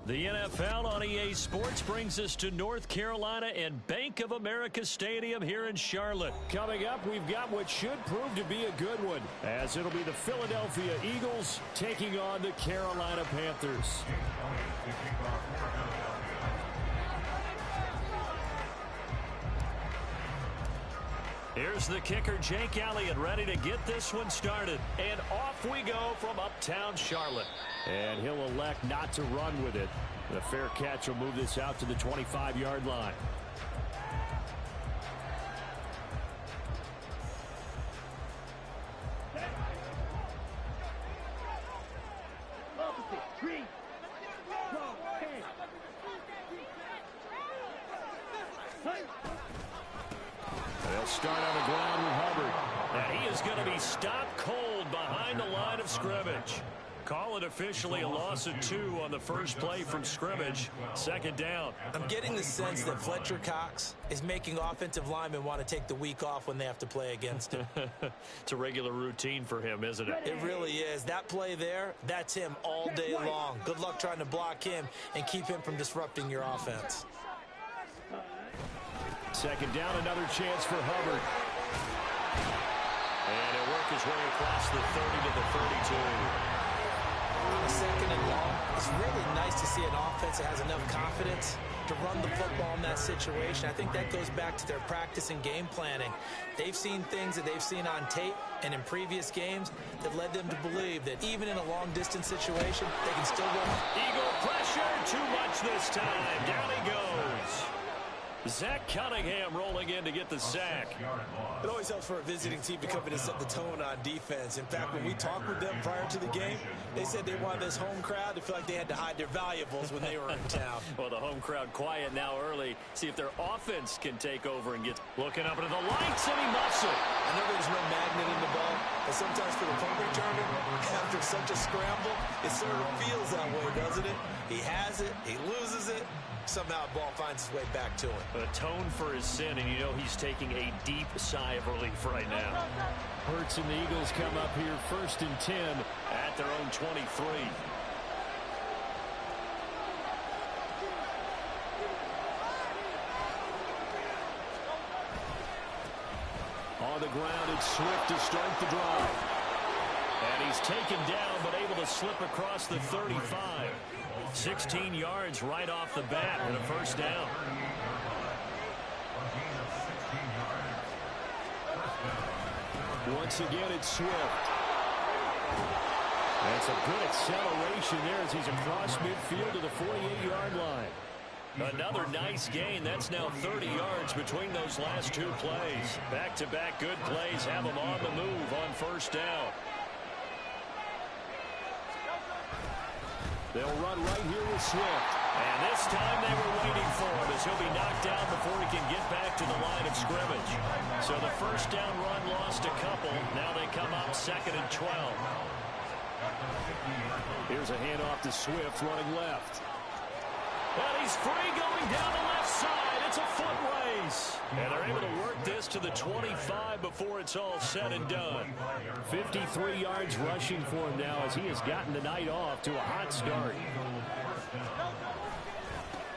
The NFL on EA Sports brings us to North Carolina and Bank of America Stadium here in Charlotte. Coming up, we've got what should prove to be a good one, as it'll be the Philadelphia Eagles taking on the Carolina Panthers. Here's the kicker, Jake Elliott, ready to get this one started. And off we go from uptown Charlotte. And he'll elect not to run with it. The fair catch will move this out to the 25-yard line. They'll start on the ground with Hubbard. And he is going to be stopped cold behind the line of scrimmage. Call it officially a loss of 2 on the first play from scrimmage. Second down. I'm getting the sense that Fletcher Cox is making offensive linemen want to take the week off when they have to play against him. It's a regular routine for him, isn't it? It really is. That play there, that's him all day long. Good luck trying to block him and keep him from disrupting your offense. Second down, another chance for Hubbard. And he'll work his way across the 30 to the 32. On a second and long, it's really nice to see an offense that has enough confidence to run the football in that situation. I think that goes back to their practice and game planning. They've seen things that they've seen on tape and in previous games that led them to believe that even in a long-distance situation, they can still win. Eagle pressure, too much this time. Down he goes. Zach Cunningham rolling in to get the sack. It always helps for a visiting team to come in and set the tone on defense. In fact, when we talked with them prior to the game, they said they wanted this home crowd to feel like they had to hide their valuables when they were in town. Well, the home crowd quiet now early. See if their offense can take over and get looking up into the lights, and he muffs it. I know there's no magnet in the ball, but sometimes for the punt returner, after such a scramble, it sort of feels that way, doesn't it? He has it, he loses it. Somehow the ball finds its way back to him. Atone for his sin, and you know he's taking a deep sigh of relief right now. Hurts and the Eagles come up here 1st and 10 at their own 23. On the ground, it's Swift to start the drive. And he's taken down, but able to slip across the 35. 16 yards right off the bat and a first down. Once again, it's Swift. That's a good acceleration there as he's across midfield to the 48-yard line. Another nice gain. That's now 30 yards between those last 2 plays. Back-to-back good plays have him on the move on first down. They'll run right here with Swift. And this time they were waiting for him as he'll be knocked down before he can get back to the line of scrimmage. So the first down run lost a couple. Now they come up 2nd and 12. Here's a handoff to Swift running left. And he's free going down the left side. It's a foot race. And they're able to work this to the 25 before it's all said and done. 53 yards rushing for him now as he has gotten the night off to a hot start.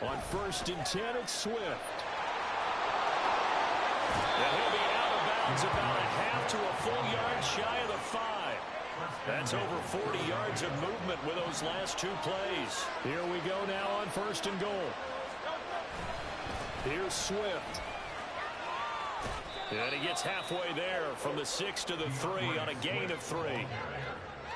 On 1st and 10, it's Swift. And he'll be out of bounds about a half to a full yard shy of the 5. That's over 40 yards of movement with those last 2 plays. Here we go now on 1st and goal. Here's Swift. And he gets halfway there from the 6 to the 3 on a gain of 3.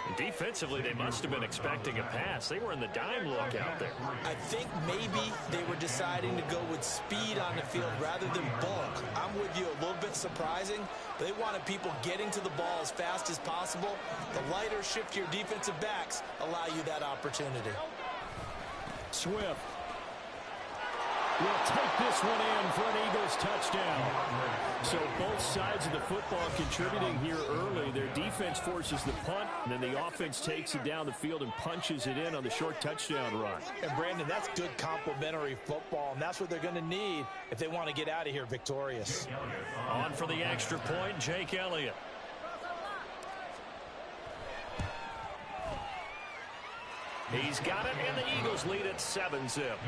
And defensively, they must have been expecting a pass. They were in the dime look out there. I think maybe they were deciding to go with speed on the field rather than bulk. I'm with you, a little bit surprising. They wanted people getting to the ball as fast as possible. The lighter, shiftier defensive backs allow you that opportunity. Swift will take this one in for an Eagles touchdown. So both sides of the football contributing here early. Their defense forces the punt, and then the offense takes it down the field and punches it in on the short touchdown run. And Brandon, that's good complementary football, and that's what they're going to need if they want to get out of here victorious. On for the extra point, Jake Elliott. He's got it, and the Eagles lead at 7-zip.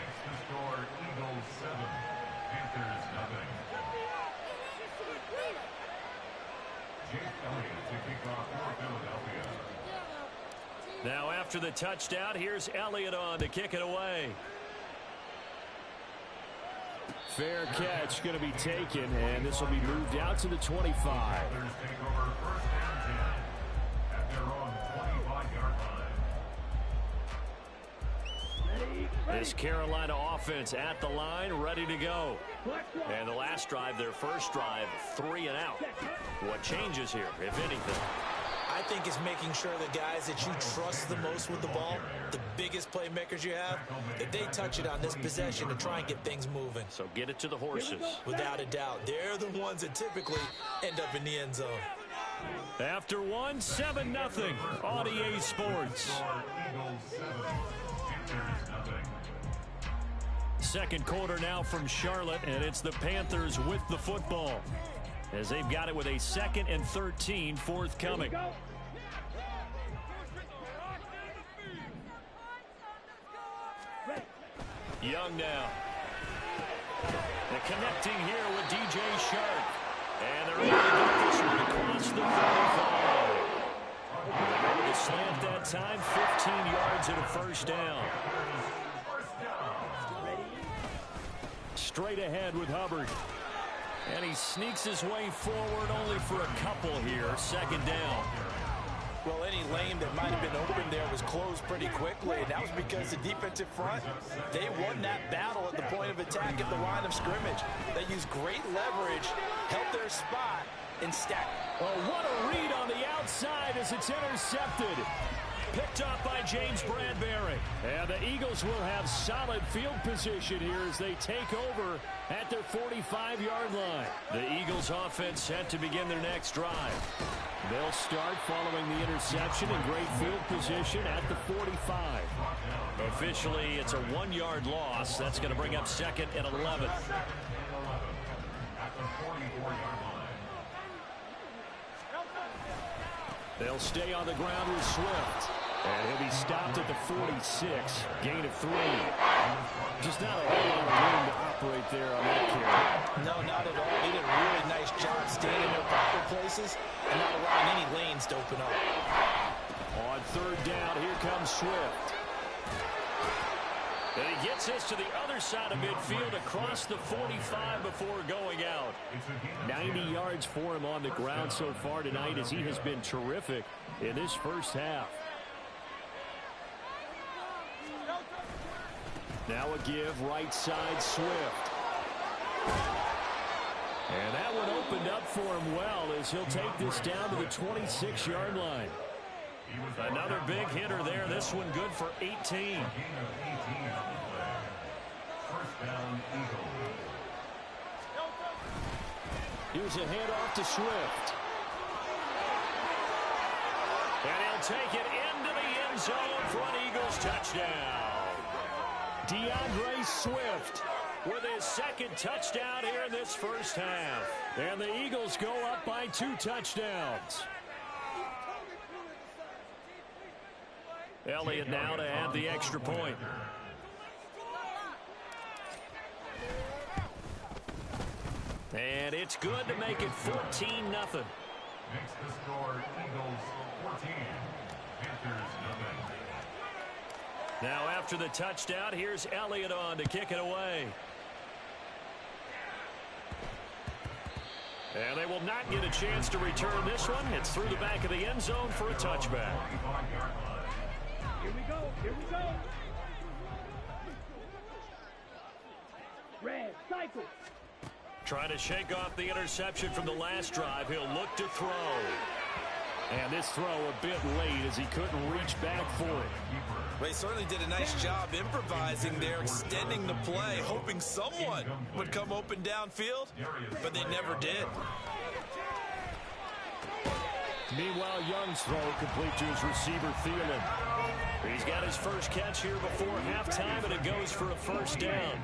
Now after the touchdown, here's Elliott on to kick it away. Fair catch going to be taken, and this will be moved out to the 25. This Carolina offense at the line, ready to go. And the last drive, their first drive, 3 and out. What changes here, if anything? I think it's making sure the guys that you trust the most with the ball, the biggest playmakers you have, that they touch it on this possession to try and get things moving. So get it to the horses. Without a doubt, they're the ones that typically end up in the end zone. After 7-0 on EA Sports. Second quarter now from Charlotte, and it's the Panthers with the football as they've got it with a 2nd and 13 forthcoming. Young now. The connecting here with DJ Shark. And they're able to get this one across the 45. They're able to slant that time, 15 yards and a first down. Straight ahead with Hubbard. And he sneaks his way forward only for a couple here. 2nd down. Well, any lane that might have been open there was closed pretty quickly, and that was because the defensive front, they won that battle at the point of attack at the line of scrimmage. They used great leverage, held their spot, and stacked. Oh, what a read on the outside as it's intercepted. Picked up by James Bradbury. And the Eagles will have solid field position here as they take over at their 45-yard line. The Eagles offense set to begin their next drive. They'll start following the interception in great field position at the 45. Officially, it's a 1-yard loss. That's going to bring up 2nd and 11. They'll stay on the ground with Swift. And he'll be stopped at the 46. Gain of 3. Just not a whole lot of room to operate there on that carry. No, not at all. He did a really nice job staying in their proper places and not allowing any lanes to open up. On 3rd down, here comes Swift. And he gets us to the other side of midfield across the 45 before going out. 90 yards for him on the ground so far tonight as he has been terrific in this first half. Now a give, right side, Swift. And that one opened up for him well as he'll take this down to the 26-yard line. Another big hitter there. This one good for 18. Here's a handoff to Swift. And he'll take it into the end zone for an Eagles touchdown. DeAndre Swift with his 2nd touchdown here in this first half. And the Eagles go up by 2 touchdowns. Elliott now to add the extra point. And it's good to make it 14-0. Makes the score Eagles 14, Panthers nothing. Now after the touchdown, here's Elliott on to kick it away. And they will not get a chance to return this one. It's through the back of the end zone for a touchback. Here we go. Here we go. Red, cycle. Trying to shake off the interception from the last drive. He'll look to throw. And this throw a bit late as he couldn't reach back for it. They certainly did a nice job improvising there, extending the play, hoping someone would come open downfield, but they never did. Meanwhile, Young's throw complete to his receiver, Thielen. He's got his first catch here before halftime, and it goes for a first down.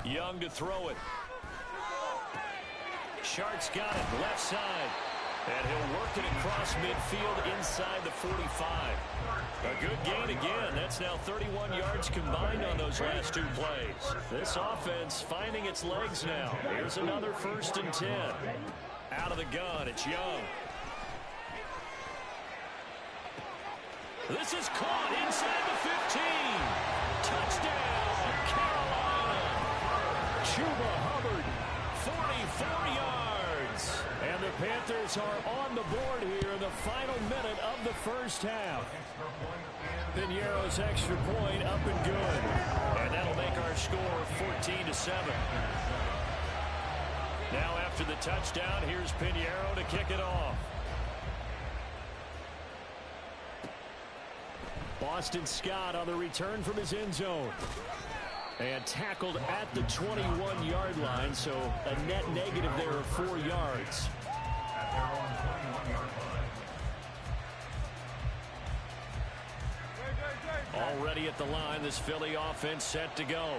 Young to throw it. Shark's got it, left side. And he'll work it across midfield inside the 45. A good gain again. That's now 31 yards combined on those last 2 plays. This offense finding its legs now. Here's another 1st and 10. Out of the gun, it's Young. This is caught inside the 15. Touchdown, Carolina. Chuba Hubbard, 44 yards. And the Panthers are on the board here in the final minute of the first half. Piñeiro's extra point up and good. And that'll make our score 14-7. Now after the touchdown, here's Piñeiro to kick it off. Boston Scott on the return from his end zone. And tackled at the 21-yard line, so a net negative there of 4 yards. Already at the line, this Philly offense set to go.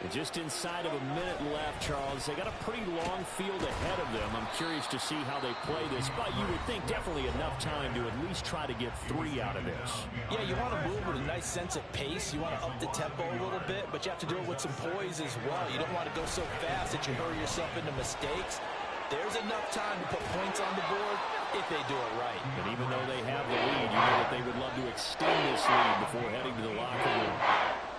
And just inside of a minute left, Charles. They got a pretty long field ahead of them. I'm curious to see how they play this, but you would think definitely enough time to at least try to get 3 out of this. Yeah, you want to move with a nice sense of pace. You want to up the tempo a little bit, but you have to do it with some poise as well. You don't want to go so fast that you hurry yourself into mistakes. There's enough time to put points on the board if they do it right. And even though they have the lead, you know that they would love to extend this lead before heading to the locker room.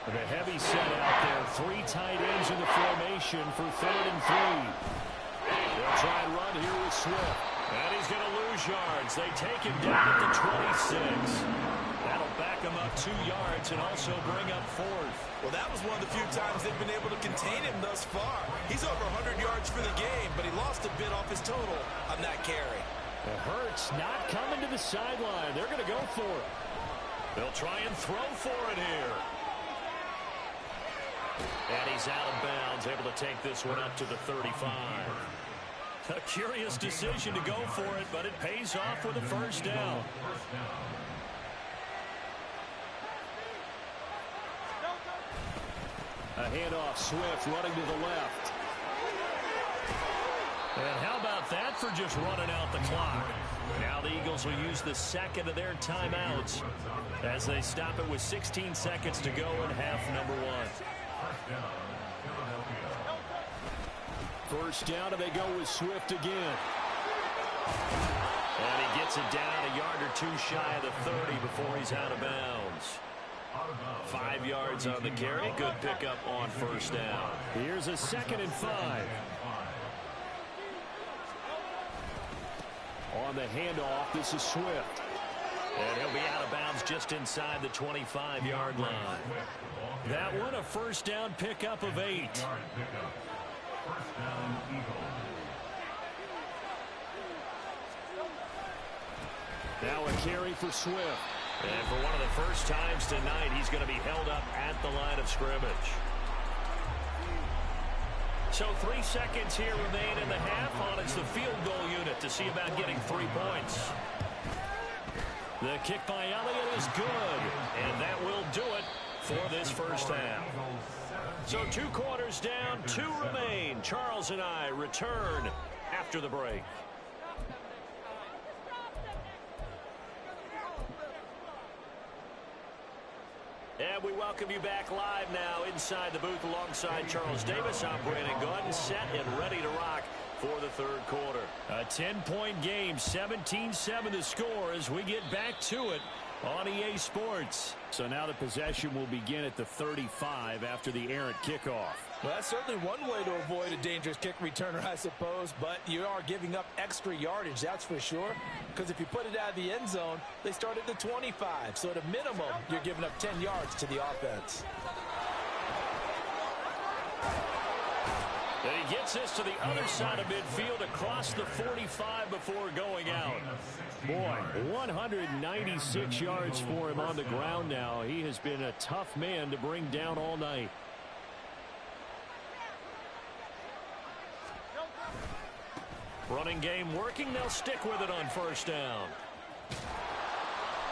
The heavy set out there. 3 tight ends in the formation for 3rd and 3. They'll try and run here with Swift. And he's going to lose yards. They take him down at the 26. That'll back him up 2 yards and also bring up 4th. Well, that was one of the few times they've been able to contain him thus far. He's over 100 yards for the game, but he lost a bit off his total on that carry. It hurts not coming to the sideline. They're going to go for it. They'll try and throw for it here. And he's out of bounds, able to take this one up to the 35. A curious decision to go for it, but it pays off with a 1st down. A handoff, Swift running to the left. And how about that for just running out the clock? Now the Eagles will use the 2nd of their timeouts as they stop it with 16 seconds to go in half number 1. 1st down, and they go with Swift again. And he gets it down a yard or 2 shy of the 30 before he's out of bounds. 5 yards on the carry. Good pickup on 1st down. Here's a 2nd and 5. On the handoff, this is Swift. And he'll be out of bounds just inside the 25-yard line. That one, a 1st down pickup of 8. Now a carry for Swift. And for one of the first times tonight, he's going to be held up at the line of scrimmage. So 3 seconds here remain in the half on it's the field goal unit to see about getting 3 points. The kick by Elliott is good, and that will do it for this 1st half. So 2 quarters down, 2 remain. Charles and I return after the break. And we welcome you back live now inside the booth alongside Charles Davis. I'm Brandon Gordon, set and ready to rock for the 3rd quarter. A 10-point game, 17-7 the score as we get back to it on EA Sports. So now the possession will begin at the 35 after the errant kickoff. Well, that's certainly one way to avoid a dangerous kick returner, I suppose, but you are giving up extra yardage, that's for sure, because if you put it out of the end zone, they start at the 25, so at a minimum, you're giving up 10 yards to the offense. And he gets this to the other side of midfield across the 45 before going out. Boy, 196 yards for him on the ground now. He has been a tough man to bring down all night. Running game working. They'll stick with it on 1st down.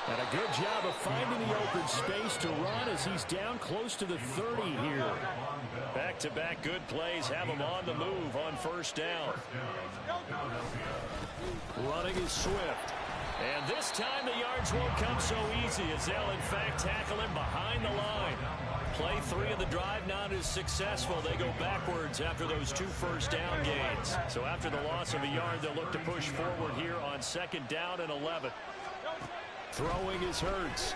And a good job of finding the open space to run as he's down close to the 30 here. Back Back-to-back good plays have them on the move on first down. Running is Swift. And this time the yards won't come so easy as they'll, in fact, tackle him behind the line. Play 3 of the drive not as successful. They go backwards after those 2 first down gains. So after the loss of a yard, they'll look to push forward here on 2nd down and 11. Throwing is Hurts.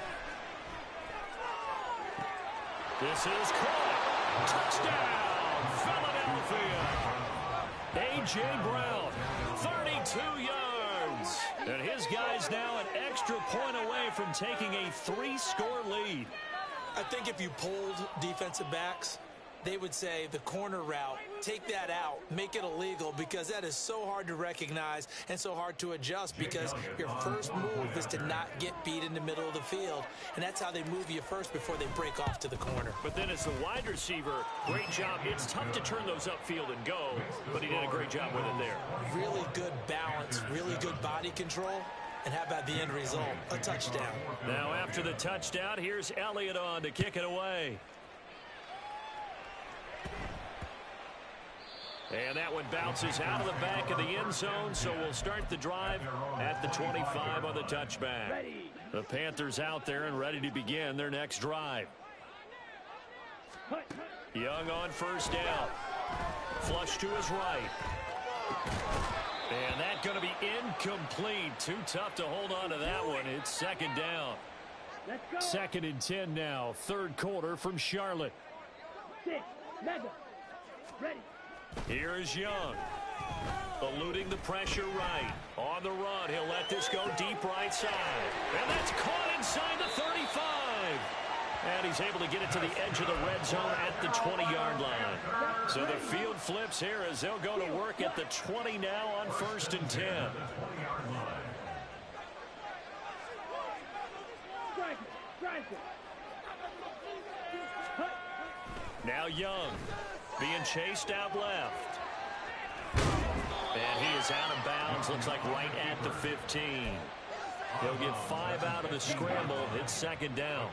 This is caught. Touchdown, Philadelphia. A.J. Brown, 32 yards. And his guy's now an extra point away from taking a 3-score lead. I think if you polled defensive backs, they would say the corner route, take that out, make it illegal, because that is so hard to recognize and so hard to adjust, because your first move is to not get beat in the middle of the field, and that's how they move you first before they break off to the corner. But then as the wide receiver, great job. It's tough to turn those upfield and go, but he did a great job with it there. Really good balance, really good body control. And how about the end result? A touchdown. Now after the touchdown, here's Elliott on to kick it away. And that one bounces out of the back of the end zone, so we'll start the drive at the 25 on the touchback. The Panthers out there and ready to begin their next drive. Young on first down. Flush to his right. And that's going to be incomplete. Too tough to hold on to that one. It's 2nd down. 2nd and 10 now. 3rd quarter from Charlotte. 6, Mega, ready. Here is Young. Eluding the pressure right. On the run, he'll let this go deep right side. And that's caught inside the 35. And he's able to get it to the edge of the red zone at the 20-yard line. So the field flips here as they'll go to work at the 20 now on 1st and 10. Now Young being chased out left. And he is out of bounds. Looks like right at the 15. He'll get 5 out of the scramble. It's 2nd down.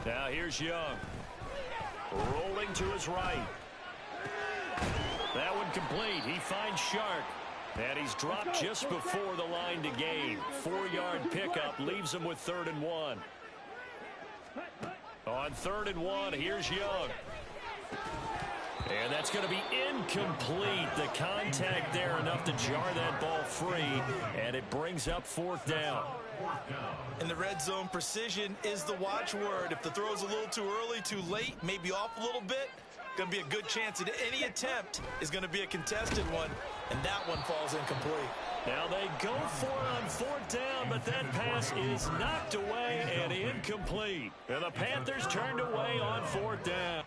Now here's Young. Rolling to his right. That one complete. He finds Shark. And he's dropped just before the line to gain. 4-yard pickup leaves him with 3rd and 1. On 3rd and 1, here's Young. And that's going to be incomplete. The contact there enough to jar that ball free, and it brings up 4th down. In the red zone, precision is the watchword. If the throw's a little too early, too late, maybe off a little bit, going to be a good chance that any attempt is going to be a contested one, and that one falls incomplete. Now they go for it on 4th down, but that pass is knocked away and incomplete. And the Panthers turned away on 4th down.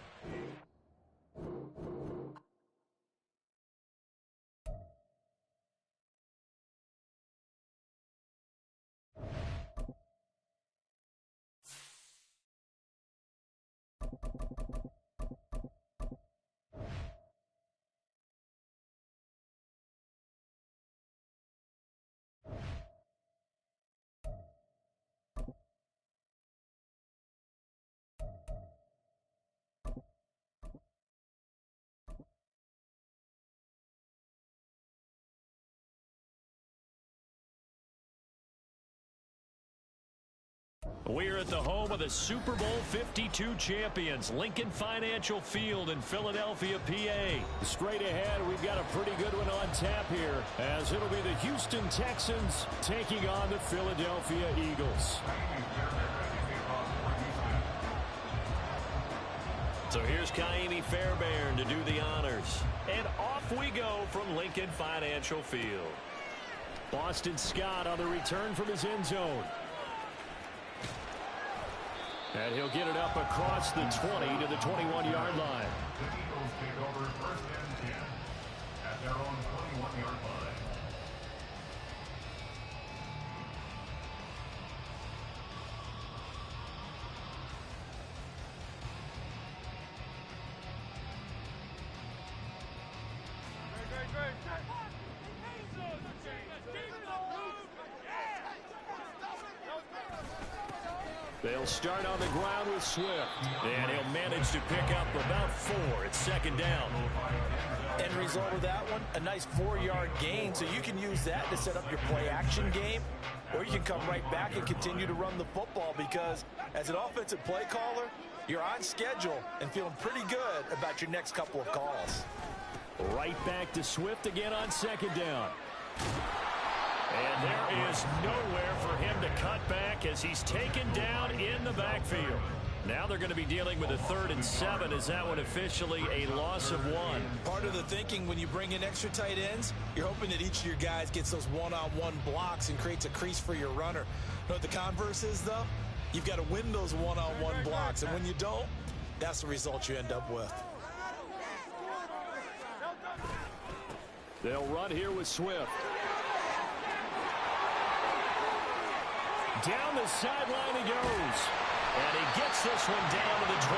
We're at the home of the Super Bowl 52 champions, Lincoln Financial Field in Philadelphia, PA. Straight ahead, we've got a pretty good one on tap here, as it'll be the Houston Texans taking on the Philadelphia Eagles. So here's Kaimi Fairbairn to do the honors. And off we go from Lincoln Financial Field. Boston Scott on the return from his end zone. And he'll get it up across the 20 to the 21-yard line. The Eagles take over 1st and 10 at their own 21-yard line. They'll start on the ground with Swift. And he'll manage to pick up about 4. It's second down. End result of that one, a nice 4-yard gain. So you can use that to set up your play-action game, or you can come right back and continue to run the football, because as an offensive play caller, you're on schedule and feeling pretty good about your next couple of calls. Right back to Swift again on second down. And there is nowhere for him to cut back as he's taken down in the backfield. Now they're going to be dealing with a 3rd and 7. Is that one officially a loss of 1? Part of the thinking when you bring in extra tight ends, you're hoping that each of your guys gets those one-on-one blocks and creates a crease for your runner. You know what the converse is, though? You've got to win those one-on-one blocks, and when you don't, that's the result you end up with. They'll run here with Swift. Down the sideline he goes. And he gets this one down to the 24.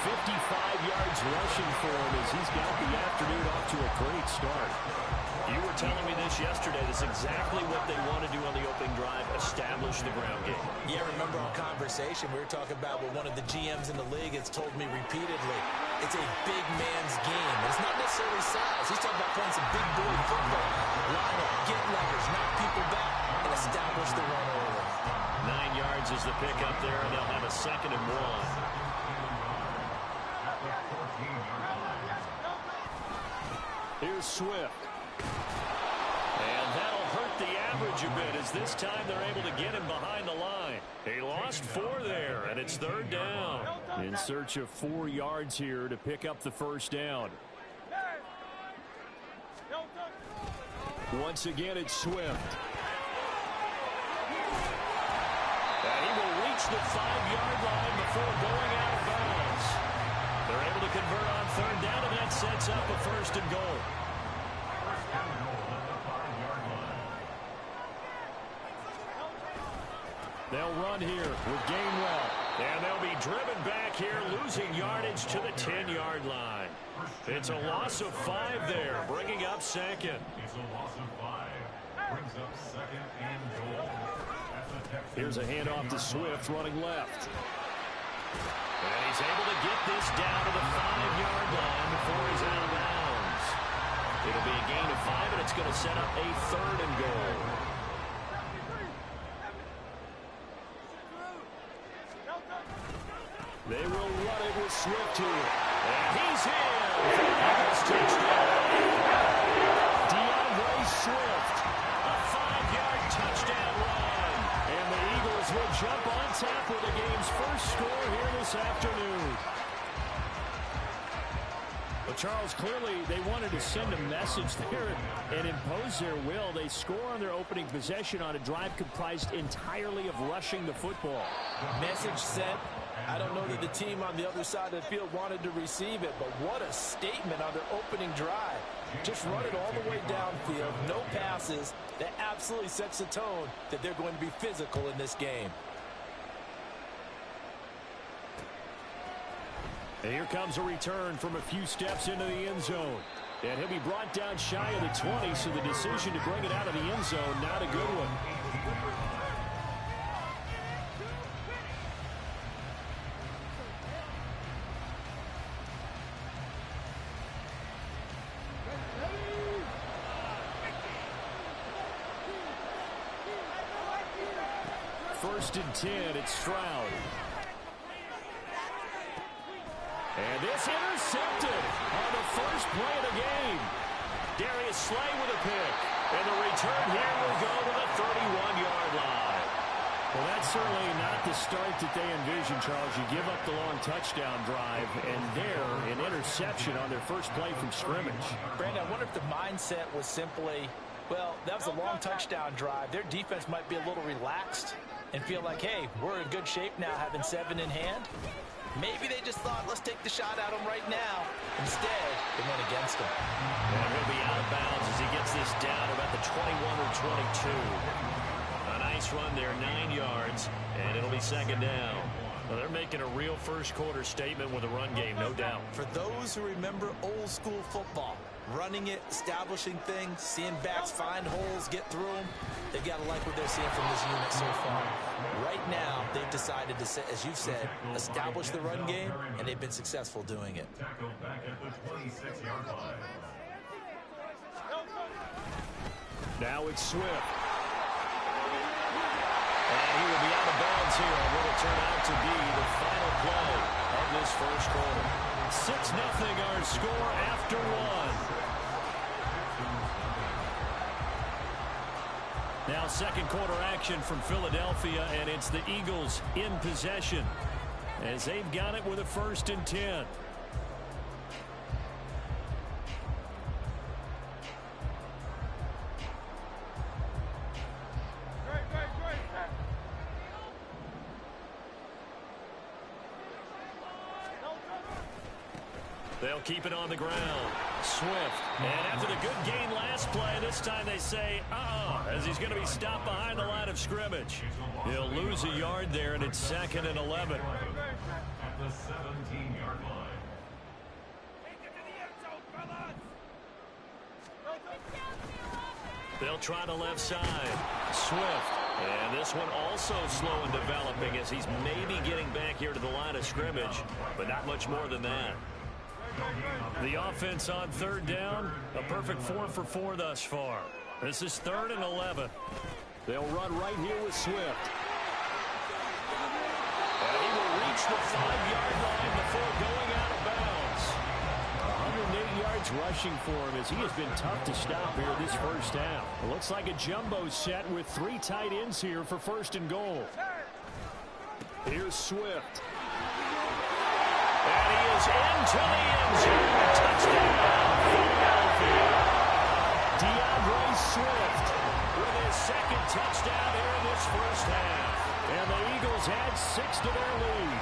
55 yards rushing for him as he's got the afternoon off to a great start. You were telling me this yesterday. That's exactly what they want to do on the opening drive, establish the ground game. Yeah, remember our conversation we were talking about with one of the GMs in the league has told me repeatedly, it's a big man's game. It's not necessarily size. He's talking about playing some big boy football. Line up, get leverage, knock people back, and establish the run early. 9 yards is the pickup there, and they'll have a 2nd and 1. Here's Swift. And that'll hurt the average a bit as this time they're able to get him behind the line. He lost 4 there, and it's 3rd down. In search of 4 yards here to pick up the 1st down. Once again, it's Swift. And he will reach the 5-yard line before going out of bounds. They're able to convert on 3rd down, and that sets up a 1st and goal. They'll run here with Gainwell. And they'll be driven back here, losing yardage to the 10-yard line. It's a loss of 5 there, bringing up 2nd. It's a loss of 5. Brings up 2nd and goal. Here's a handoff to Swift running left. And he's able to get this down to the 5-yard line before he's out of bounds. It'll be a gain of 5, and it's going to set up a 3rd and goal. They will run it with Swift here. And he's in for the Eagles touchdown. DeAndre Swift, a 5-yard touchdown run. And the Eagles will jump on top with the game's first score here this afternoon. Well, Charles, clearly they wanted to send a message there and impose their will. They score on their opening possession on a drive comprised entirely of rushing the football. Message sent. I don't know that the team on the other side of the field wanted to receive it, but what a statement on their opening drive. Just run it all the way downfield, no passes. That absolutely sets the tone that they're going to be physical in this game. And here comes a return from a few steps into the end zone. And he'll be brought down shy of the 20, so the decision to bring it out of the end zone, not a good one. First and 10, it's Stroud. And this intercepted on the first play of the game. Darius Slay with a pick. And the return here will go to the 31-yard line. Well, that's certainly not the start that they envisioned, Charles. You give up the long touchdown drive, and there, an interception on their first play from scrimmage. Brandon, I wonder if the mindset was simply, well, that was a long touchdown drive. Their defense might be a little relaxed and feel like, hey, we're in good shape now having 7 in hand. Maybe they just thought, let's take the shot at him right now. Instead, they went against him. And he'll be out of bounds as he gets this down about the 21 or 22. A nice run there, 9 yards, and it'll be 2nd down. Well, they're making a real first quarter statement with a run game, no doubt. For those who remember old school football, running it, establishing things, seeing backs find holes, get through them. They've got to like what they're seeing from this unit so far. Right now, they've decided to, as you've said, establish the run game, and they've been successful doing it. Tackle back at the 26-yard line. Now it's Swift. And he will be out of bounds here on what will turn out to be the final play of this first quarter. 6-0 our score after one. Now second quarter action from Philadelphia, and it's the Eagles in possession as they've got it with a 1st and 10. They'll keep it on the ground. Swift. And after the good gain last play, this time they say, as he's going to be stopped behind the line of scrimmage. He'll lose a yard there, and it's 2nd and 11. At the 17-yard line. They'll try the left side. Swift. And this one also slow in developing as he's maybe getting back here to the line of scrimmage, but not much more than that. The offense on 3rd down, a perfect 4 for 4 thus far. This is 3rd and 11. They'll run right here with Swift. And he will reach the 5-yard line before going out of bounds. 108 yards rushing for him as he has been tough to stop here this first half. It looks like a jumbo set with 3 tight ends here for 1st and goal. Here's Swift. And he is into the end zone. Touchdown, Philadelphia. DeAndre Swift with his 2nd touchdown here in this first half. And the Eagles add 6 to their lead.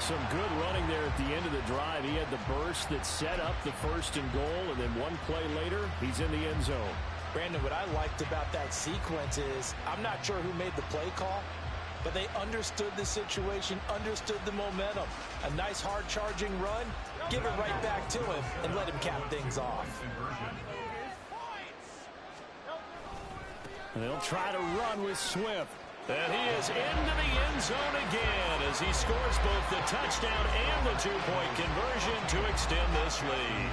Some good running there at the end of the drive. He had the burst that set up the 1st and goal, and then one play later, he's in the end zone. Brandon, what I liked about that sequence is I'm not sure who made the play call, but they understood the situation, understood the momentum. A nice hard-charging run, give it right back to him, and let him cap things off. They'll try to run with Swift. And he is into the end zone again as he scores both the touchdown and the 2-point conversion to extend this lead.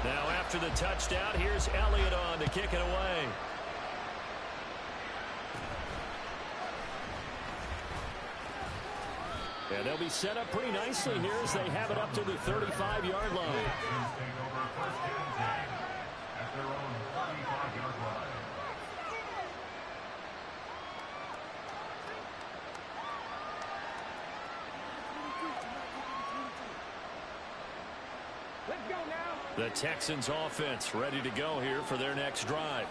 Now after the touchdown, here's Elliott on to kick it away. And they'll be set up pretty nicely here as they have it up to the 35-yard line. Let's go now. The Texans offense ready to go here for their next drive.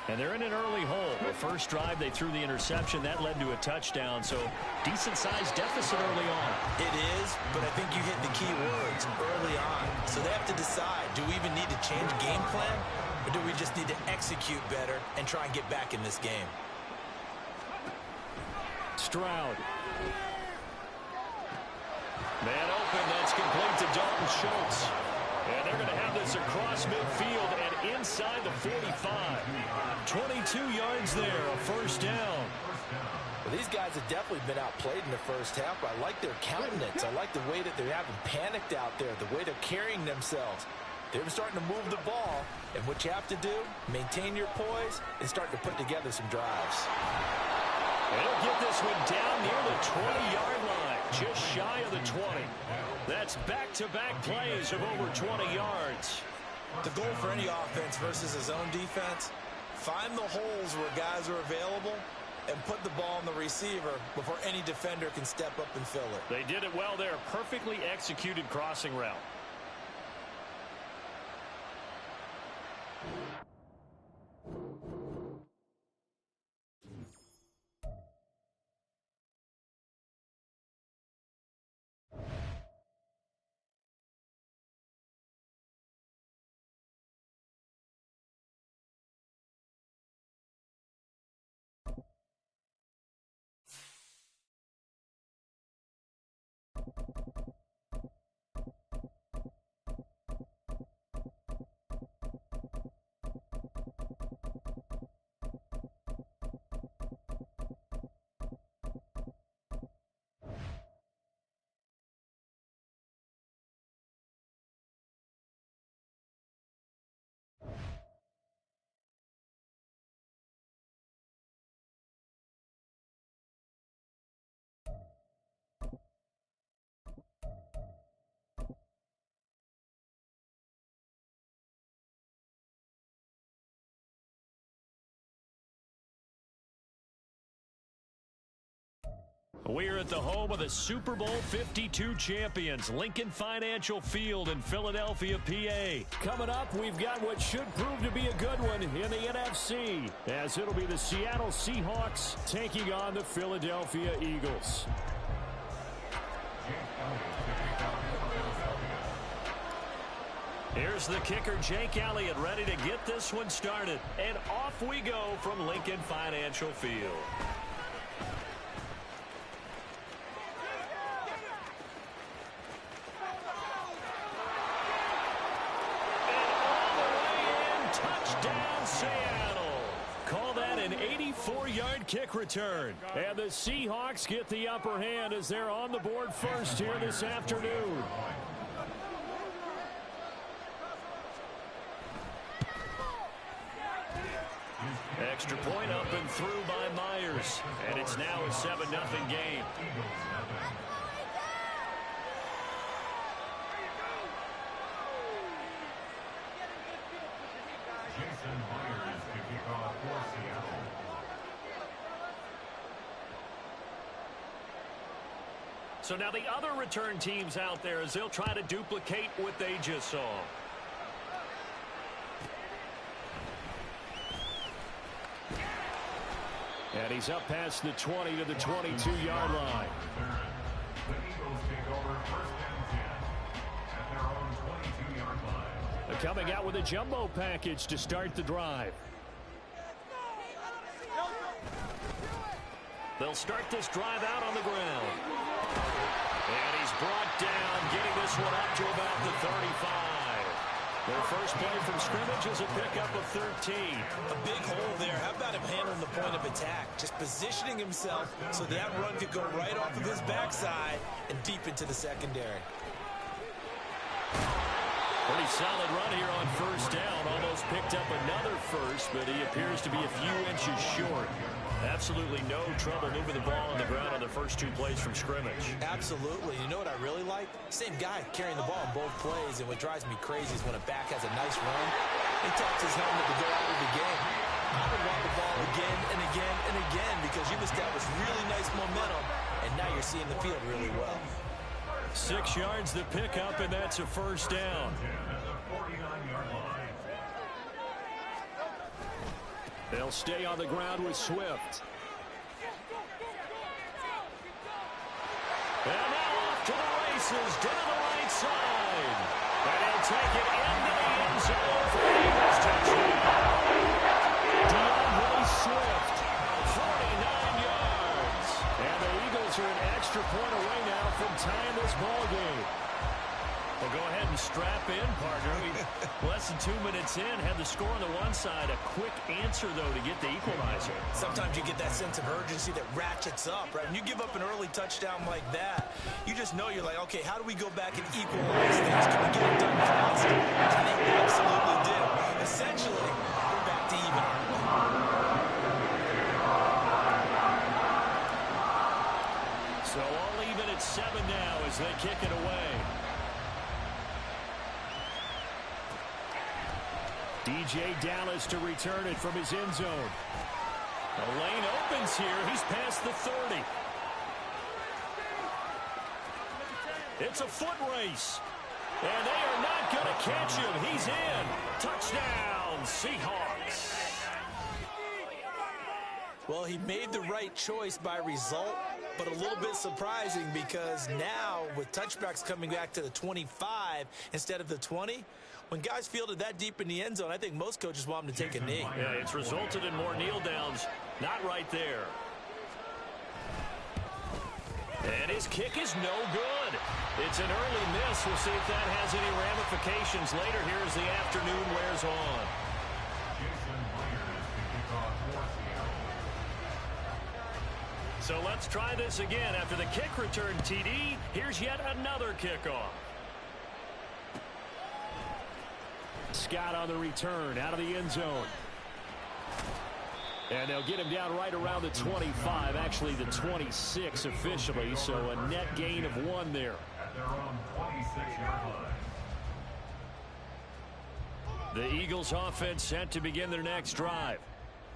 And they're in an early hole. The first drive, they threw the interception. That led to a touchdown, so decent-sized deficit early on. It is, but I think you hit the key words early on. So they have to decide, do we even need to change game plan, or do we just need to execute better and try and get back in this game? Stroud. Man open, that's complete to Dalton Schultz. And they're going to have this across midfield and inside the 45. 22 yards there, a first down. Well, these guys have definitely been outplayed in the first half, but I like their countenance. I like the way that they haven't panicked out there, the way they're carrying themselves. They're starting to move the ball, and what you have to do, maintain your poise and start to put together some drives. They'll get this one down near the 20-yard line, just shy of the 20. That's back-to-back plays of over 20 yards. The goal for any offense versus a zone defense, find the holes where guys are available and put the ball on the receiver before any defender can step up and fill it. They did it well there. Perfectly executed crossing route. We're at the home of the Super Bowl 52 champions, Lincoln Financial Field in Philadelphia, PA. Coming up, we've got what should prove to be a good one in the NFC, as it'll be the Seattle Seahawks taking on the Philadelphia Eagles. Here's the kicker, Jake Elliott, ready to get this one started. And off we go from Lincoln Financial Field. Touchdown, Seattle. Call that an 84-yard kick return. And the Seahawks get the upper hand as they're on the board first here this afternoon. Extra point up and through by Myers. And it's now a 7-0 game. So now the other return teams out there as they'll try to duplicate what they just saw. And he's up past the 20 to the 22-yard line. The Eagles take over first and 10 at their own 22-yard line. They're coming out with a jumbo package to start the drive. They'll start this drive out on the ground. And he's brought down, getting this one up to about the 35. Their first play from scrimmage is a pickup of 13. A big hole there. How about him handling the point of attack? Just positioning himself so that run could go right off of his backside and deep into the secondary. Pretty solid run here on first down. Almost picked up another first, but he appears to be a few inches short. Absolutely no trouble moving the ball on the ground on the first two plays from scrimmage. Absolutely. You know what I really like? Same guy carrying the ball in both plays, and what drives me crazy is when a back has a nice run, he taps his helmet to go out of the game. I would want the ball again and again and again because you've established really nice momentum, and now you're seeing the field really well. 6 yards the pickup, and that's a first down. They'll stay on the ground with Swift. And now off to the races down the right side. And he'll take it into the end zone for the Eagles touchdown. Swift, 49 yards. And the Eagles are an extra point away now from tying this ball game. Well, go ahead and strap in, partner. Less than 2 minutes in, had the score on the one side. A quick answer, though, to get the equalizer. Sometimes you get that sense of urgency that ratchets up, right? When you give up an early touchdown like that, you just know you're like, okay, how do we go back and equalize things? Can we get it done fast? And they absolutely did. Essentially, we're back to even. So all even at 7 now as they kick it away. DJ Dallas to return it from his end zone. The lane opens here. He's past the 30. It's a foot race. And they are not going to catch him. He's in. Touchdown, Seahawks. Well, he made the right choice by result, but a little bit surprising because now with touchbacks coming back to the 25 instead of the 20, when guys fielded that deep in the end zone, I think most coaches want them to take a knee. Yeah, it's resulted in more kneel downs. Not right there. And his kick is no good. It's an early miss. We'll see if that has any ramifications later here as the afternoon wears on. So let's try this again. After the kick return TD, here's yet another kickoff. Scott on the return out of the end zone. And they'll get him down right around the 25, actually the 26 officially, so a net gain of 1 there. At their own 26-yard line. The Eagles offense set to begin their next drive.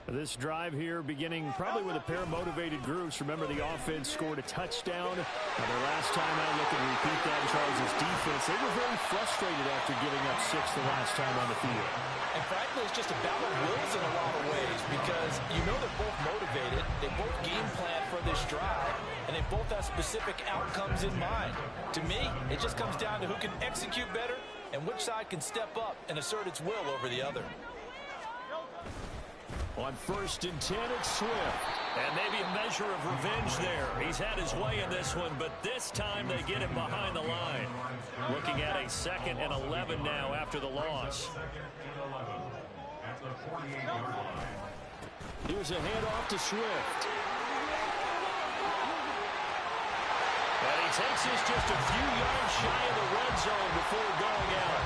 This drive here beginning probably with a pair of motivated groups. Remember, the offense scored a touchdown. Their last time out, look and repeat that, Charles' defense. They were very frustrated after giving up 6 the last time on the field. And frankly, it's just a battle of wills in a lot of ways because you know they're both motivated. They both game plan for this drive, and they both have specific outcomes in mind. To me, it just comes down to who can execute better and which side can step up and assert its will over the other. On 1st and 10, it's Swift. And maybe a measure of revenge there. He's had his way in this one, but this time they get him behind the line. Looking at a 2nd and 11 now after the loss. Here's a handoff to Swift. And he takes this just a few yards shy of the red zone before going out.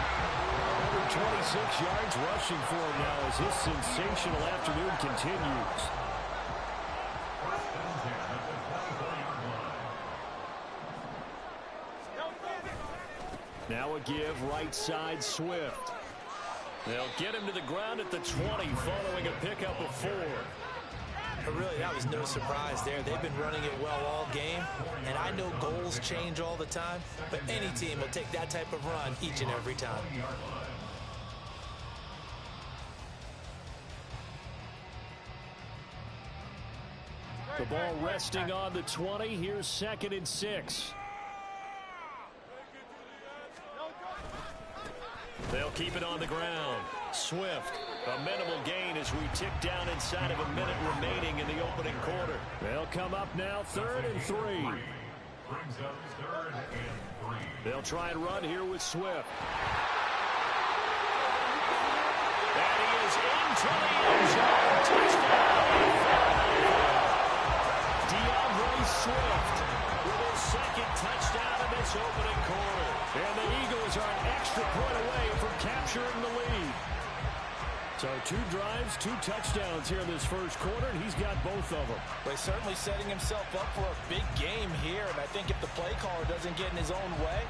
126 yards rushing for him now as his sensational afternoon continues. Now a give right side Swift. They'll get him to the ground at the 20 following a pickup of 4. But really, that was no surprise there. They've been running it well all game, and I know goals change all the time, but any team will take that type of run each and every time. The ball resting on the 20. Here's 2nd and 6. They'll keep it on the ground. Swift, a minimal gain as we tick down inside of a minute remaining in the opening quarter. They'll come up now 3rd and 3. They'll try and run here with Swift. And he is into the end zone. Touchdown. Swift with his 2nd touchdown in this opening quarter. And the Eagles are an extra point away from capturing the lead. So 2 drives, 2 touchdowns here in this first quarter, and he's got both of them. But he's certainly setting himself up for a big game here, and I think if the play caller doesn't get in his own way,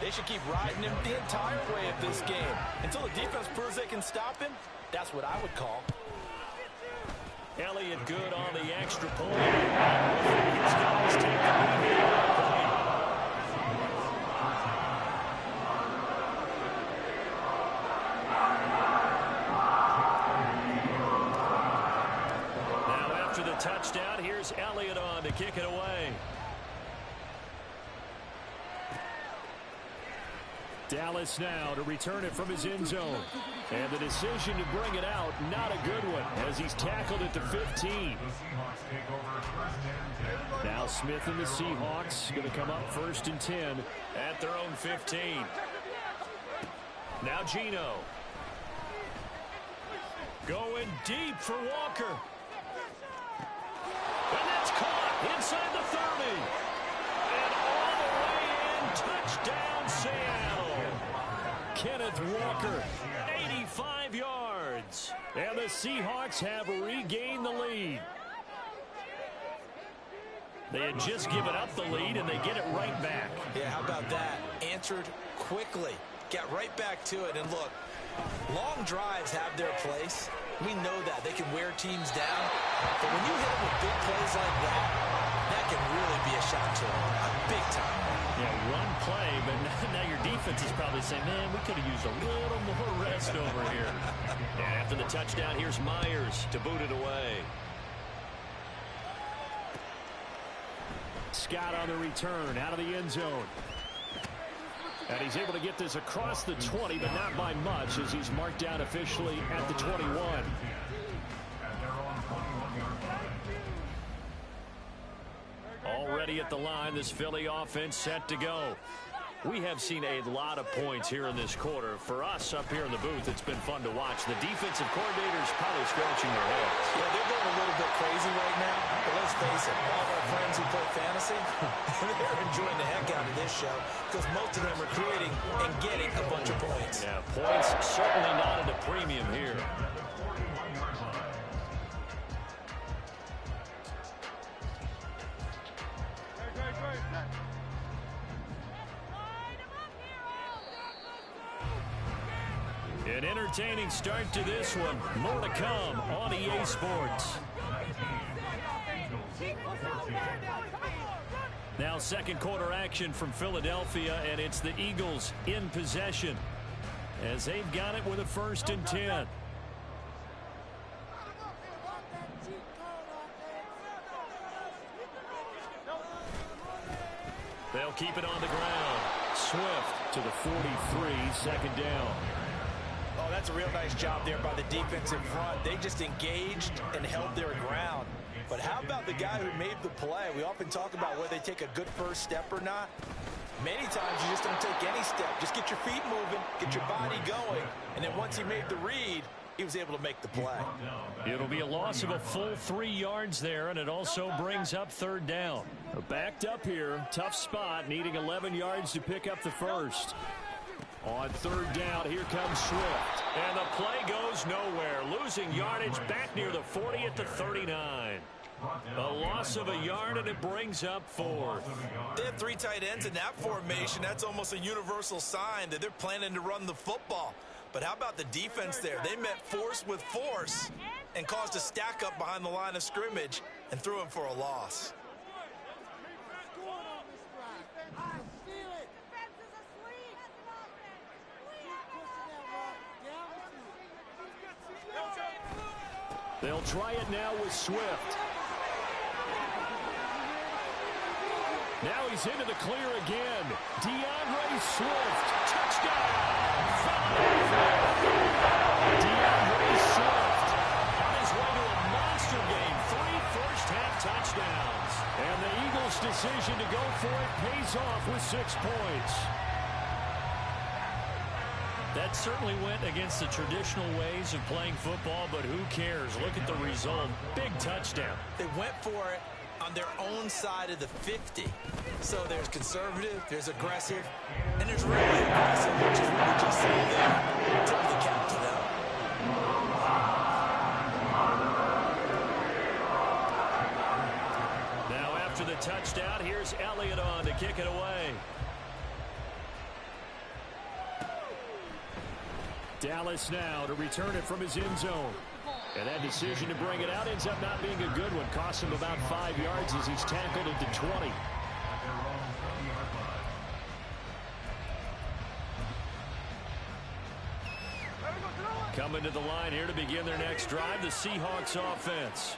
they should keep riding him the entire way of this game. Until the defense proves they can stop him, that's what I would call. Elliott good on the extra point. His guys take the lead here. Now after the touchdown, here's Elliott on to kick it away. Dallas now to return it from his end zone. And the decision to bring it out, not a good one, as he's tackled at the 15. Now Smith and the Seahawks going to come up 1st and 10 at their own 15. Now Geno. Going deep for Walker. And that's caught inside the 30. And all the way in, touchdown Seattle. Kenneth Walker, 85 yards. And the Seahawks have regained the lead. They had just given up the lead, and they get it right back. Yeah, how about that? Answered quickly. Got right back to it. And look, long drives have their place. We know that. They can wear teams down. But when you hit them with big plays like that, that can really be a shock to them. Big time. Yeah, run play, but now your defense is probably saying, man, we could have used a little more rest over here. And after the touchdown, here's Myers to boot it away. Scott on the return out of the end zone. And he's able to get this across the 20, but not by much, as he's marked down officially at the 21. Already at the line, this Philly offense set to go. We have seen a lot of points here in this quarter. For us up here in the booth, it's been fun to watch. The defensive coordinators probably scratching their heads. Yeah, they're going a little bit crazy right now. But let's face it, all of our friends who play fantasy, they're enjoying the heck out of this show because most of them are creating and getting a bunch of points. Yeah, points certainly not at a premium here. An entertaining start to this one. More to come on EA Sports. Now second quarter action from Philadelphia, and it's the Eagles in possession as they've got it with a 1st and 10. They'll keep it on the ground. Swift to the 43, 2nd down. Oh, that's a real nice job there by the defensive front. They just engaged and held their ground. But how about the guy who made the play? We often talk about whether they take a good first step or not. Many times you just don't take any step. Just get your feet moving, get your body going. And then once he made the read, he was able to make the play. It'll be a loss of a full 3 yards there, and it also brings up 3rd down. Backed up here, tough spot, needing 11 yards to pick up the first. On 3rd down, here comes Swift. And the play goes nowhere. Losing yardage back near the 40 at the 39. A loss of a yard, and it brings up 4th. They have 3 tight ends in that formation. That's almost a universal sign that they're planning to run the football. But how about the defense there? They met force with force and caused a stack up behind the line of scrimmage and threw him for a loss. They'll try it now with Swift. Now he's into the clear again. DeAndre Swift, touchdown! DeAndre Swift on his way to a monster game. 3 first-half touchdowns. And the Eagles' decision to go for it pays off with 6 points. That certainly went against the traditional ways of playing football, but who cares? Look at the result. Big touchdown. They went for it on their own side of the 50. So there's conservative, there's aggressive, and there's really aggressive, which is what we just saw there. Took the count to them. Now after the touchdown, here's Elliott on to kick it away. Dallas now to return it from his end zone. And that decision to bring it out ends up not being a good one. Costs him about 5 yards as he's tackled into 20. Coming to the line here to begin their next drive, the Seahawks offense.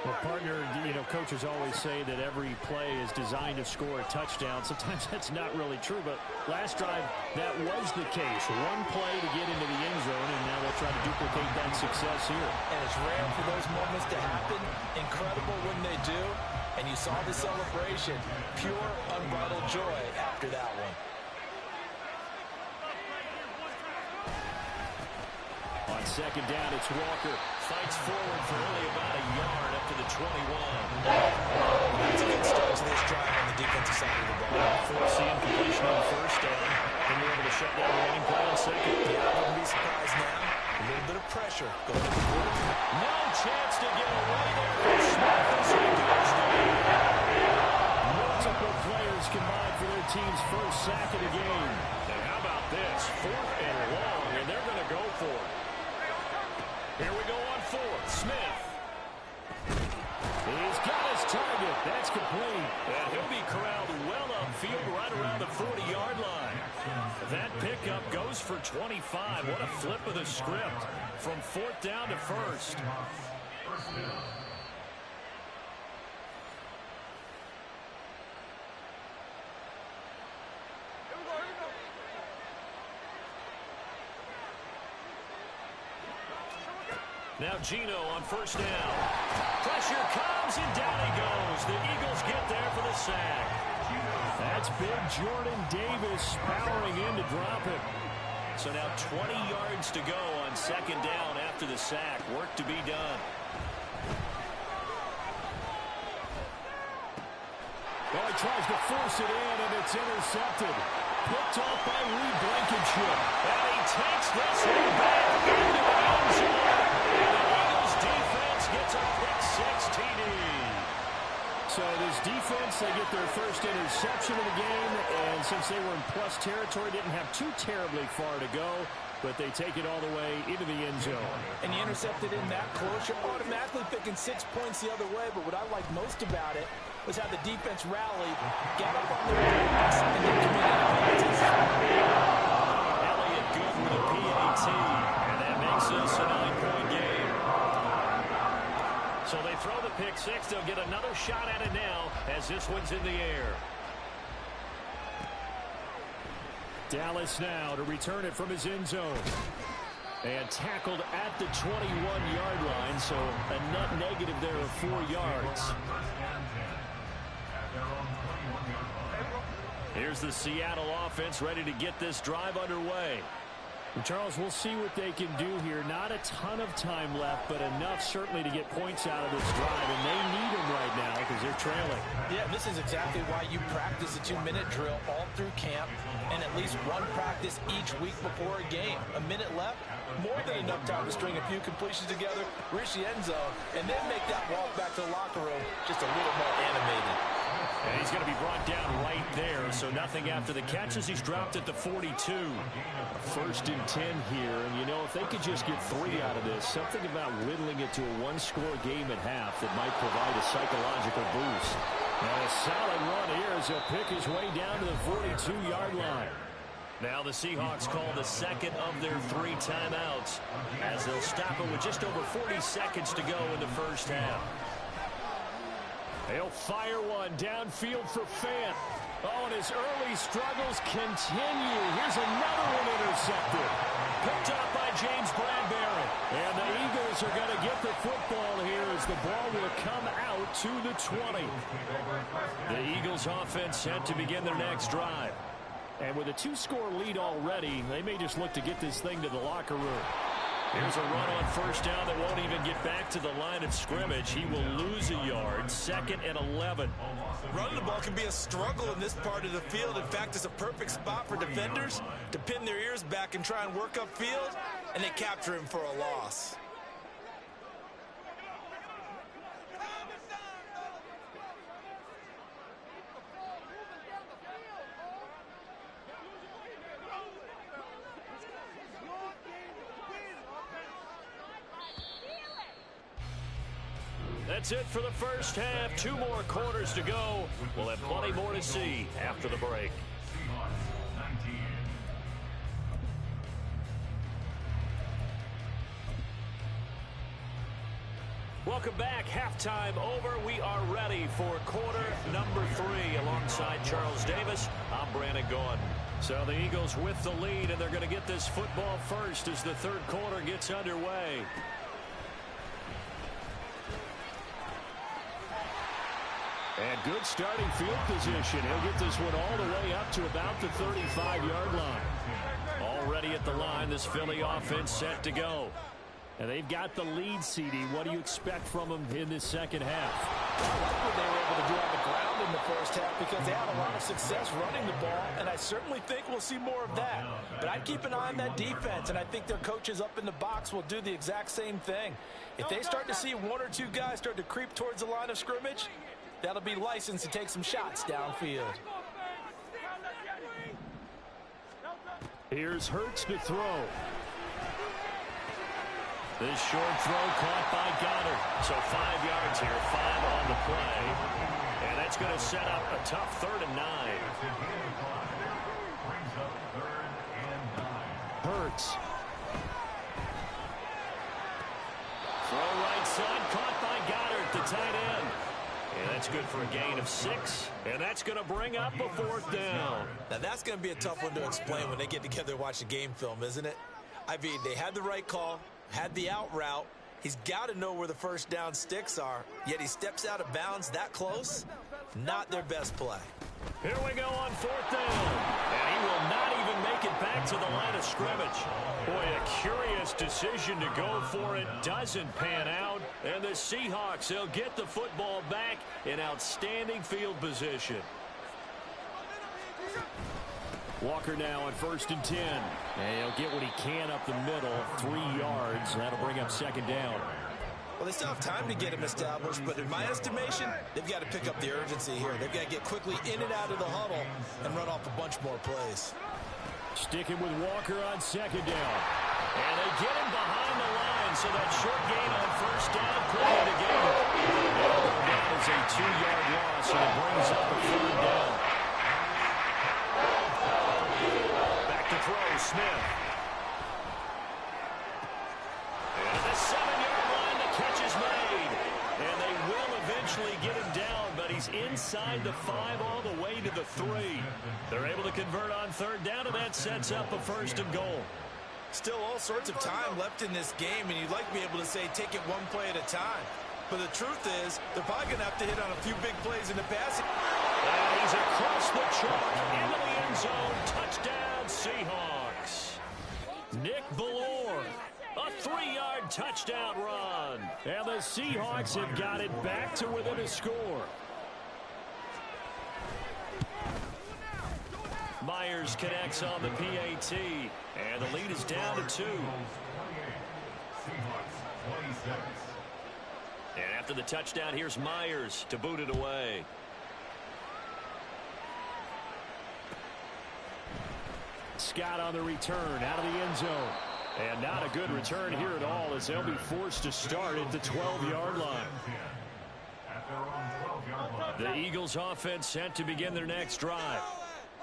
Well, partner, coaches always say that every play is designed to score a touchdown. Sometimes that's not really true, but last drive, that was the case. One play to get into the end zone, and now they'll try to duplicate that success here. And it's rare for those moments to happen. Incredible when they do. And you saw the celebration. Pure, unbridled joy after that one. On 2nd down, it's Walker. Fights forward for only about a yard up to the 21. That's a good start to this drive on the defensive side of the ball. Forcing completion on 1st down. And you're able to shut down the running play on 2nd. Yeah, I wouldn't be surprised now. A little bit of pressure going to the quarterback. No chance to get away there for Smith as he goes down. Multiple players combined for their team's first sack of the game. And how about this? 4th and long, and they're going to go for it. Here we go on 4th. Smith. He's got his target. That's complete. And he'll be corralled well upfield right around the 40-yard line. That pickup goes for 25. What a flip of the script from 4th down to 1st. Now Gino on 1st down. Pressure comes, and down he goes. The Eagles get there for the sack. That's big Jordan Davis powering in to drop it. So now 20 yards to go on 2nd down after the sack. Work to be done. Well, he tries to force it in, and it's intercepted. Picked off by Reed Blankenship. And he takes this one back into the end zone. And the Eagles defense gets a pick-6 TD. So this defense, they get their first interception of the game, and since they were in plus territory, didn't have too terribly far to go. but they take it all the way into the end zone. And you intercepted in that close, you're automatically picking 6 points the other way. But what I liked most about it was how the defense rallied, got up on their backs, and then committed penalties. Elliott good with a PAT, and that makes this a 9-point game. So they throw the pick six. They'll get another shot at it now as this one's in the air. Dallas now to return it from his end zone. And tackled at the 21-yard line, so a net negative there of 4 yards. Here's the Seattle offense ready to get this drive underway. And Charles, we'll see what they can do here. Not a ton of time left, but enough certainly to get points out of this drive. And they need them right now because they're trailing. Yeah, this is exactly why you practice a 2-minute drill all through camp and at least one practice each week before a game. A minute left, more than enough time to string a few completions together, reach the end zone, and then make that walk back to the locker room just a little more animated. And he's going to be brought down right there, so nothing after the catches. He's dropped at the 42. First and 10 here, and you know, if they could just get 3 out of this, something about whittling it to a 1-score game at half that might provide a psychological boost. And a solid run here as he'll pick his way down to the 42-yard line. Now the Seahawks call the second of their 3 timeouts as they'll stop it with just over 40 seconds to go in the first half. They'll fire one downfield for Fant. Oh, and his early struggles continue. Here's another one intercepted. Picked up by James Bradbury. And the Eagles are going to get the football here as the ball will come out to the 20. The Eagles offense set to begin their next drive. And with a 2-score lead already, they may just look to get this thing to the locker room. Here's a run on first down that won't even get back to the line of scrimmage. He will lose a yard. 2nd and 11. Running the ball can be a struggle in this part of the field. In fact, it's a perfect spot for defenders to pin their ears back and try and work upfield, and they capture him for a loss. That's it for the first half. 2 more quarters to go. We'll have plenty more to see after the break. Welcome back. Halftime over. We are ready for quarter number 3 alongside Charles Davis. I'm Brandon Gordon. So the Eagles with the lead, and they're going to get this football first as the third quarter gets underway. And good starting field position. He'll get this one all the way up to about the 35-yard line. Already at the line, this Philly offense set to go. And they've got the lead, CD. What do you expect from them in this second half? I like what they were able to do on the ground in the first half because they had a lot of success running the ball, and I certainly think we'll see more of that. But I'd keep an eye on that defense, and I think their coaches up in the box will do the exact same thing. If they start to see 1 or 2 guys start to creep towards the line of scrimmage, that'll be licensed to take some shots downfield. Here's Hurts to throw. This short throw caught by Goddard. So 5 yards here, 5 on the play. And that's going to set up a tough 3rd and 9. Hurts. Throw right side, caught by Goddard, the tight end. And that's good for a gain of 6. And that's going to bring up a 4th down. Now that's going to be a tough one to explain when they get together and watch the game film, isn't it? I mean, they had the right call, had the out route. He's got to know where the first down sticks are, yet he steps out of bounds that close. Not their best play. Here we go on 4th down. And he will not even make it back to the line of scrimmage. Boy, a curious decision to go for it. Doesn't pan out. And the Seahawks, they'll get the football back in outstanding field position. Walker now on 1st and 10. And he'll get what he can up the middle. 3 yards. That'll bring up 2nd down. Well, they still have time to get him established, but in my estimation, they've got to pick up the urgency here. They've got to get quickly in and out of the huddle and run off a bunch more plays. Sticking with Walker on second down. And they get him behind the line, so that short gain on first down could be the game. That is a 2-yard loss, and it brings up a third down. Back to throw, Smith. And the 7-yard line, the catch is made. And they will eventually get him down, but he's inside the 5 all the way to the 3. They're able to convert on third down, and that sets up a first and goal. Still all sorts of time left in this game, and you'd like to be able to say take it one play at a time. But the truth is, they're probably going to have to hit on a few big plays in the passing. And he's across the chalk into the end zone. Touchdown, Seahawks. Nick Ballore, a 3-yard touchdown run. And the Seahawks have got it back to within a score. Myers connects on the PAT, and the lead is down to 2. And after the touchdown, here's Myers to boot it away. Scott on the return out of the end zone. And not a good return here at all, as they'll be forced to start at the 12-yard line. The Eagles offense set to begin their next drive.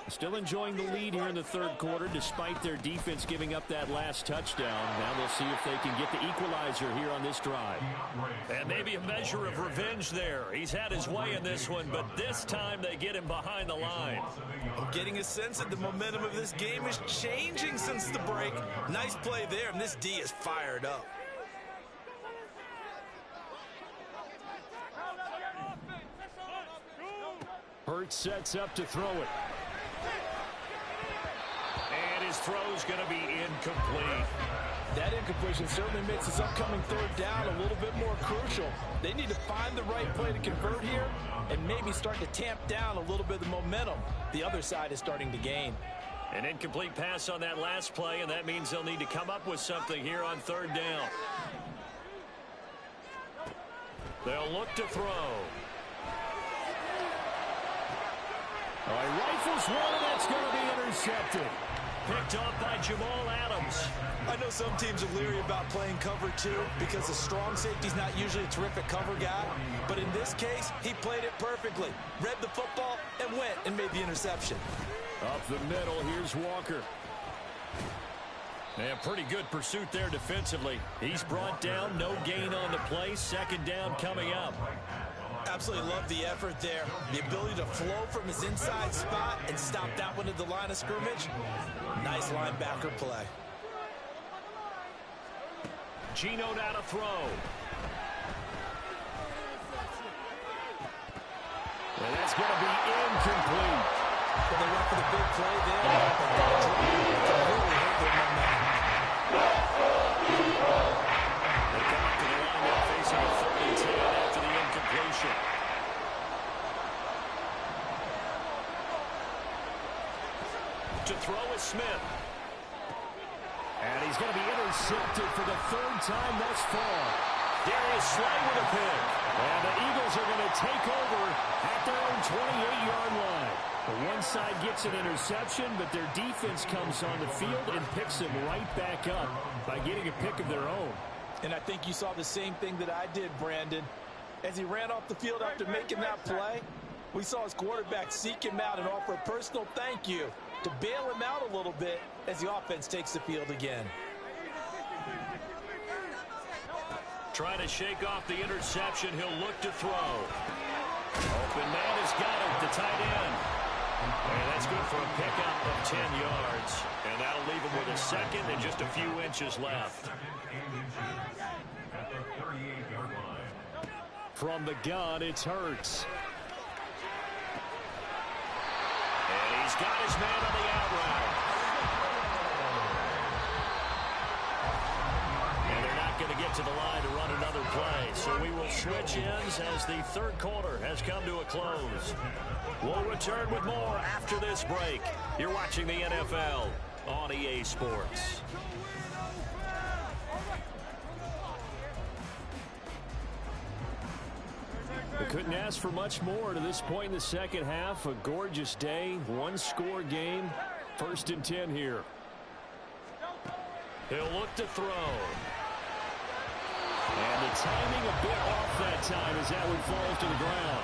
Still enjoying the lead here in the third quarter, despite their defense giving up that last touchdown. Now they'll see if they can get the equalizer here on this drive. And maybe a measure of revenge there. He's had his way in this one, but this time they get him behind the line. I'm getting a sense that the momentum of this game is changing since the break. Nice play there, and this D is fired up. Hurts sets up to throw it. And his throw's going to be incomplete. That incompletion certainly makes this upcoming third down a little bit more crucial. They need to find the right play to convert here and maybe start to tamp down a little bit of the momentum the other side is starting to gain. An incomplete pass on that last play, and that means they'll need to come up with something here on third down. They'll look to throw. All right, rifles one, and that's going to be intercepted. Picked off by Jamal Adams. I know some teams are leery about playing cover 2 because the strong safety's not usually a terrific cover guy. But in this case, he played it perfectly. Read the football and went and made the interception. Up the middle, here's Walker. And pretty good pursuit there defensively. He's brought down, no gain on the play. Second down coming up. Absolutely love the effort there. The ability to flow from his inside spot and stop that one at the line of scrimmage. Nice linebacker play. Gino now to throw. And that's going to be incomplete. They went for the big play there. That really hurt their momentum. They come up to the line now facing a 3rd and 10 after the incompletion. To throw is Smith. And he's going to be intercepted for the 3rd time thus far. Darius Slay with a pick. And the Eagles are going to take over at their own 28-yard line. The one side gets an interception, but their defense comes on the field and picks them right back up by getting a pick of their own. And I think you saw the same thing that I did, Brandon. As he ran off the field after making that play, we saw his quarterback seek him out and offer a personal thank you to bail him out a little bit as the offense takes the field again. Trying to shake off the interception. He'll look to throw. Open man has got it, the tight end. And that's good for a pickup of 10 yards. And that'll leave him with a second and just a few inches left. From the gun, it's Hurts. And he's got his man on the out route. And they're not going to get to the line to run another play. So we will switch ends as the third quarter has come to a close. We'll return with more after this break. You're watching the NFL on EA Sports. We couldn't ask for much more to this point in the second half. A gorgeous day, one-score game. First and 10 here. He'll look to throw. And the timing a bit off that time as that one falls to the ground.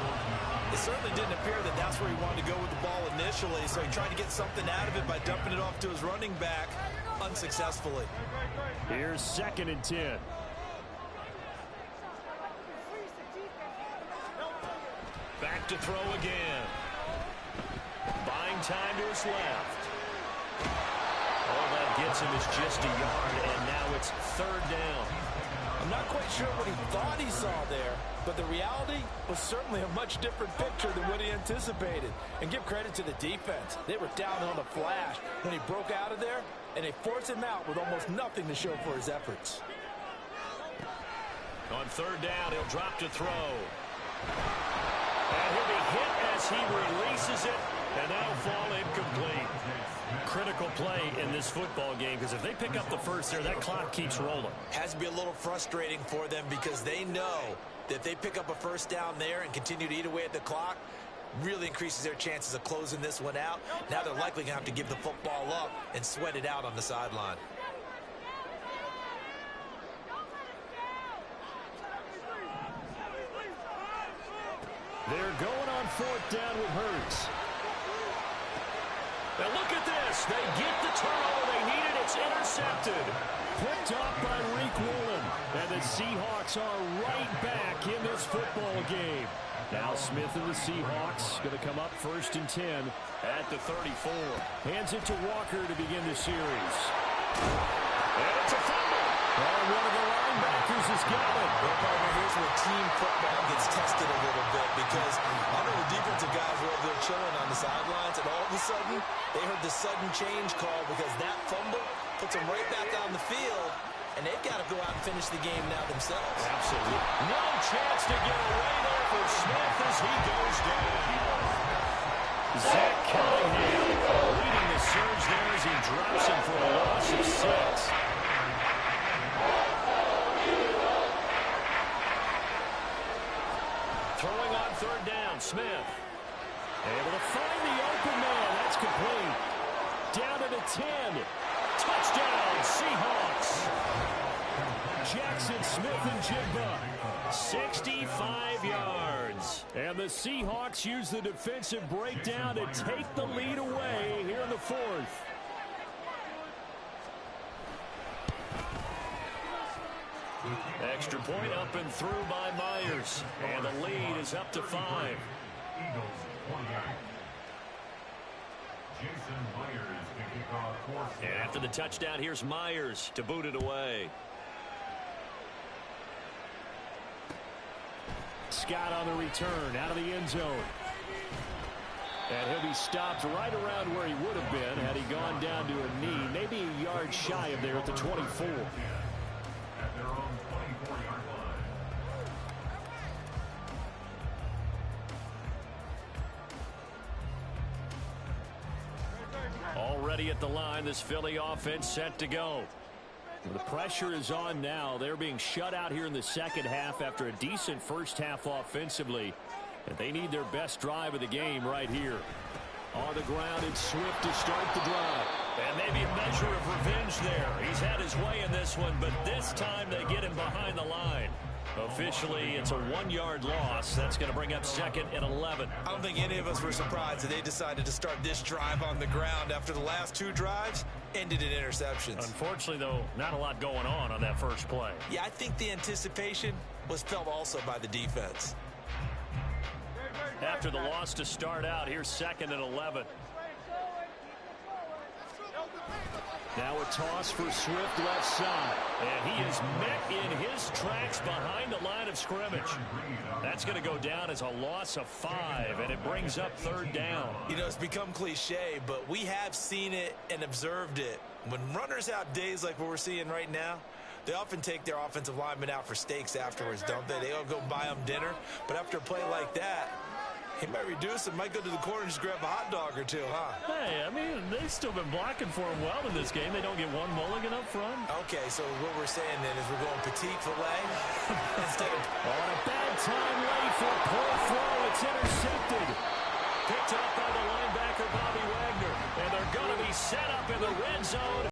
It certainly didn't appear that that's where he wanted to go with the ball initially, so he tried to get something out of it by dumping it off to his running back unsuccessfully. Here's second and 10. Back to throw again. Buying time to his left. All that gets him is just a yard, and now it's third down. I'm not quite sure what he thought he saw there, but the reality was certainly a much different picture than what he anticipated. And give credit to the defense. They were down on the flash when he broke out of there, and they forced him out with almost nothing to show for his efforts. On third down, he'll drop to throw. And he'll be hit as he releases it, and that'll fall incomplete. Critical play in this football game, because if they pick up the first there, that clock keeps rolling. Has to be a little frustrating for them because they know that if they pick up a first down there and continue to eat away at the clock, really increases their chances of closing this one out. Now they're likely going to have to give the football up and sweat it out on the sideline. They're going on fourth down with Hurts. Now look at this. They get the turnover they needed. It's intercepted. Picked off by Reek Woolen. And the Seahawks are right back in this football game. Now Smith and the Seahawks going to come up first and 10 at the 34. Hands it to Walker to begin the series. And it's a fumble. And one of the linebackers is got it. Well, partner, here's where team football gets tested a little bit because I know the defensive guys were over there chilling on the sidelines, and all of a sudden, they heard the sudden change call because that fumble puts them right back on the field, and they've got to go out and finish the game now themselves. Absolutely. No chance to get away there for Smith as he goes down. Zach Cunningham leading the surge there as he drops him for a loss of 6. Throwing on third down, Smith. Able to find the open man. That's complete. Down to the 10. Touchdown, Seahawks. Jackson Smith and Jigba. 65 yards. And the Seahawks use the defensive breakdown to take the lead away here in the fourth. Extra point up and through by Myers. And the lead is up to 5. Eagles 28. Jason Myers to kick off fourth. And after the touchdown, here's Myers to boot it away. Scott on the return out of the end zone. And he'll be stopped right around where he would have been had he gone down to a knee, maybe a yard shy of there at the 24. At their own 24-yard line. Already at the line, this Philly offense set to go. The pressure is on now. They're being shut out here in the second half after a decent first half offensively. And they need their best drive of the game right here. On the ground, it's Swift to start the drive. And maybe a measure of revenge there. He's had his way in this one, but this time they get him behind the line. Officially, it's a 1-yard loss. That's going to bring up second and 11. I don't think any of us were surprised that they decided to start this drive on the ground after the last 2 drives ended in interceptions. Unfortunately, though, not a lot going on that first play. Yeah, I think the anticipation was felt also by the defense. After the loss to start out, here's second and 11. Now a toss for Swift left side. And he is met in his tracks behind the line of scrimmage. That's going to go down as a loss of 5, and it brings up third down. You know, it's become cliche, but we have seen it and observed it. When runners have days like what we're seeing right now, they often take their offensive linemen out for steaks afterwards, don't they? They all go buy them dinner. But after a play like that, he might reduce it, might go to the corner and just grab a hot dog or two, huh? Hey, I mean, they've still been blocking for him well in this game. They don't get one mulligan up front. Okay, so what we're saying then is we're going petite filet instead of... On a bad time late for a poor throw. It's intercepted. picked up by the linebacker, Bobby Wagner. And they're going to be set up in the red zone.